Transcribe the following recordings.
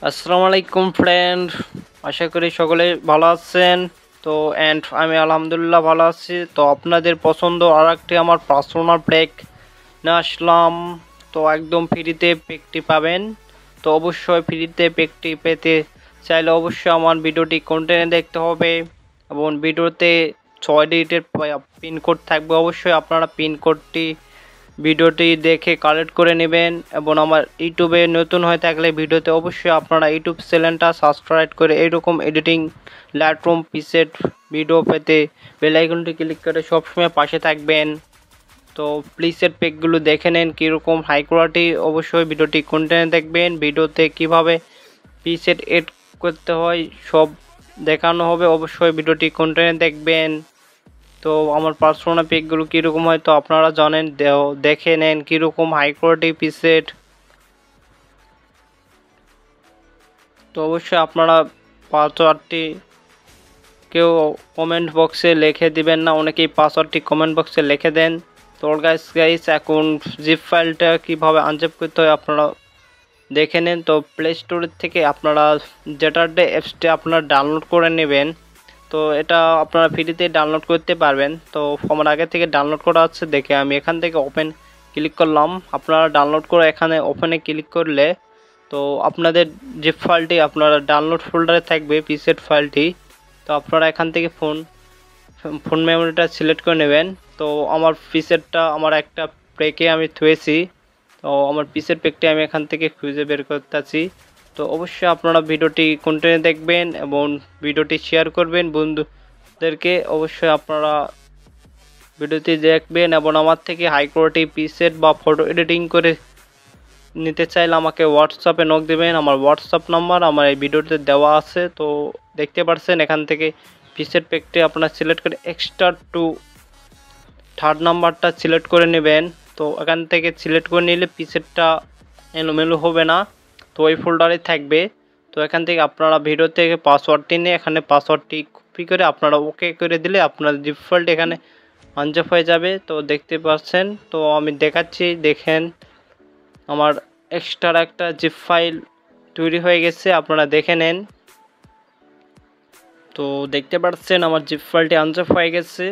আসসালামু আলাইকুম ফ্রেন্ড, আশা করি সকলে ভালো আছেন। তো আমি আলহামদুলিল্লাহ ভালো আছি। তো আপনাদের পছন্দ আর একটি আমার পার্সোনাল প্যাক নিয়ে আসলাম। তো একদম ফ্রিতে প্যাকটি পাবেন। তো অবশ্যই ফ্রিতে প্যাকটি পেতে চাইলে অবশ্যই আমার ভিডিওটি কন্টিনিউ দেখতে হবে এবং ভিডিওতে 6 ডিজিটের পিনকোড থাকবে। অবশ্যই আপনারা পিনকোডটি ভিডিওটি দেখে কালেক্ট করে নেবেন এবং আমার ইউটিউবে নতুন হয়ে থাকলে ভিডিওতে অবশ্যই আপনারা ইউটিউব চ্যানেলটা সাবস্ক্রাইব করে এইরকম এডিটিং লাইটরুম পিসেট ভিডিও পেতে বেল আইকনটি ক্লিক করে সবসময় পাশে থাকবেন। তো প্লিজের পেকগুলো দেখে নেন কীরকম হাই কোয়ালিটি। অবশ্যই ভিডিওটি কন্টিনিউ দেখবেন। ভিডিওতে কিভাবে পিসেট এড করতে হয় সব দেখানো হবে। অবশ্যই ভিডিওটি কন্টিনিউ দেখবেন। তো আমার পার্সোনাল পিকগুলো কীরকম হয় তো আপনারা জানেন, দেখে নেন কীরকম হাই কোয়ালিটি পিসেট। তো অবশ্যই আপনারা পাসওয়ার্ডটি কেউ কমেন্ট বক্সে লিখে দিবেন না, অনেকেই পাসওয়ার্ডটি কমেন্ট বক্সে লিখে দেন। তো গাইস এখন জিপ ফাইলটা কীভাবে আনজিপ করতে হয় আপনারা দেখে নেন। তো প্লে স্টোর থেকে আপনারা জেটারডে অ্যাপসটি আপনারা ডাউনলোড করে নেবেন। তো এটা আপনারা ফ্রিতে ডাউনলোড করতে পারবেন। তো আমার আগে থেকে ডাউনলোড করা আছে দেখে আমি এখান থেকে ওপেন ক্লিক করলাম। আপনারা ডাউনলোড করে এখানে ওপেনে ক্লিক করলে তো আপনাদের জিপ ফাইলটি আপনারা ডাউনলোড ফোল্ডারে থাকবে পিসেট ফাইলটি। তো আপনারা এখান থেকে ফোন মেমোরিটা সিলেক্ট করে নেবেন। তো আমার পিসেটটা আমার একটা প্যাকে আমি থুয়েছি। তো আমার পিসের প্যাকটি আমি এখান থেকে খুঁজে বের করতেছি। তো অবশ্যই আপনারা ভিডিওটি কন্টিনিউ দেখবেন এবং ভিডিওটি শেয়ার করবেন বন্ধুদেরকে। অবশ্যই আপনারা ভিডিওটি দেখবেন এবং আমার থেকে হাই কোয়ালিটি পিসেট বা ফটো এডিটিং করে নিতে চাইলে আমাকে হোয়াটসঅ্যাপে নক দেবেন। আমার হোয়াটসঅ্যাপ নাম্বার আমার এই ভিডিওতে দেওয়া আছে। তো দেখতে পাচ্ছেন এখান থেকে পিসেট প্যাকটি আপনারা সিলেক্ট করে এক্সট্রা টু থার্ড নাম্বারটা সিলেক্ট করে নেবেন। তো এখান থেকে সিলেক্ট করে নিলে পিসেটটা এলোমেলো হবে না, তো ওই ফোল্ডারে থাকবে। তো এখান থেকে আপনারা ভিডিও থেকে পাসওয়ার্ডটি নিয়ে এখানে পাসওয়ার্ডটি কপি করে আপনারা ওকে করে দিলে আপনার ডিফল্ট এখানে আনজেপ হয়ে যাবে। তো দেখতে পাচ্ছেন, তো আমি দেখাচ্ছি, দেখেন আমার এক্সট্রা একটা জিপ ফাইল তৈরি হয়ে গেছে, আপনারা দেখে নেন। তো দেখতে পাচ্ছেন আমার জিপ ফাইলটি আনজেপ হয়ে গেছে।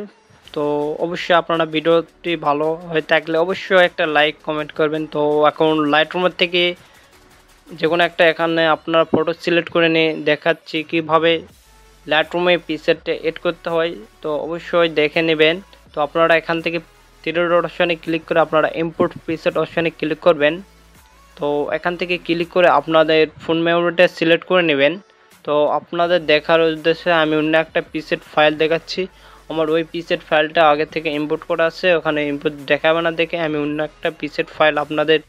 তো অবশ্যই আপনারা ভিডিওটি ভালো হয়ে থাকলে অবশ্যই একটা লাইক কমেন্ট করবেন। তো এখন লাইটরুমের থেকে যে কোনো একটা এখানে আপনারা ফটো সিলেক্ট করে নিয়ে দেখাচ্ছি কীভাবে লাইটরুমে পিসেটটা এড করতে হয়। তো অবশ্যই দেখে নেবেন। তো আপনারা এখান থেকে থ্রি ডট অপশানে ক্লিক করে আপনারা ইম্পোর্ট পিসেট অপশানে ক্লিক করবেন। তো এখান থেকে ক্লিক করে আপনাদের ফোন মেমোরিটা সিলেক্ট করে নেবেন। তো আপনাদের দেখার উদ্দেশ্যে আমি অন্য একটা পিসেট ফাইল দেখাচ্ছি। আমার ওই পিসেট ফাইলটা আগে থেকে ইম্পোর্ট করা আছে, ওখানে ইম্পোর্ট দেখাবে না দেখে আমি অন্য একটা পিসেট ফাইল আপনাদের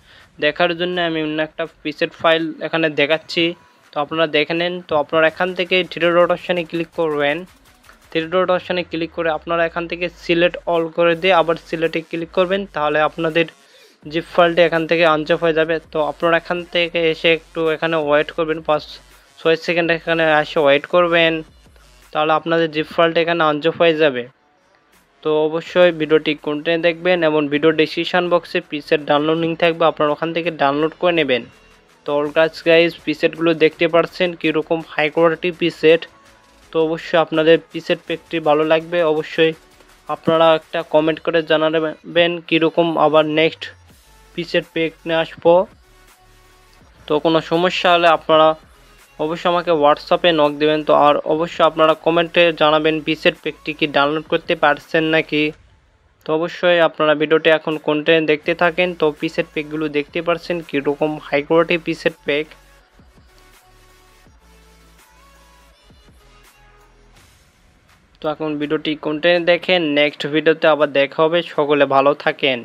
দেখার জন্য আমি অন্য একটা পিসেট ফাইল এখানে দেখাচ্ছি। তো আপনারা দেখে নেন। তো আপনারা এখান থেকে থ্রি ডট অপশানে ক্লিক করবেন। থ্রি ডট অপশানে ক্লিক করে আপনারা এখান থেকে সিলেক্ট অল করে দিয়ে আবার সিলেক্টে ক্লিক করবেন, তাহলে আপনাদের জিপ ফাইলটি এখান থেকে আনজেপ হয়ে যাবে। তো আপনারা এখান থেকে এসে একটু এখানে ওয়েট করবেন, 5-6 সেকেন্ড এখানে এসে ওয়েট করবেন, তাহলে আপনাদের জিপ ফাইলটা এখানে আনজেপ হয়ে যাবে। তো অবশ্যই ভিডিওটি কন্টিনিউ দেখবেন এবং ভিডিও ডেসক্রিপশন বক্সে পিসেট ডাউনলোড লিঙ্ক থাকবে, আপনারা ওখান থেকে ডাউনলোড করে নেবেন। তো গাইস পিসেটগুলো দেখতে পাচ্ছেন কীরকম হাই কোয়ালিটি পিসেট। তো অবশ্যই আপনাদের পিসেট প্যাকটি ভালো লাগবে। অবশ্যই আপনারা একটা কমেন্ট করে জানাবেন কীরকম আবার নেক্সট পিসেট প্যাক নিয়ে আসবো। তো কোনো সমস্যা হলে আপনারা অবশ্যই আমাকে হোয়াটসঅ্যাপে নক দেবেন। তো আর অবশ্যই আপনারা কমেন্টে জানাবেন পিসেট প্যাকটি কি ডাউনলোড করতে পারছেন নাকি। তো অবশ্যই আপনারা ভিডিওটি এখন কন্টিনিউ দেখতে থাকেন। তো পিসেট প্যাকগুলো দেখতে পাচ্ছেন কীরকম হাই কোয়ালিটি পিসেট প্যাক। তো এখন ভিডিওটি কন্টিনিউ দেখেন, নেক্সট ভিডিওতে আবার দেখা হবে। সকলে ভালো থাকেন।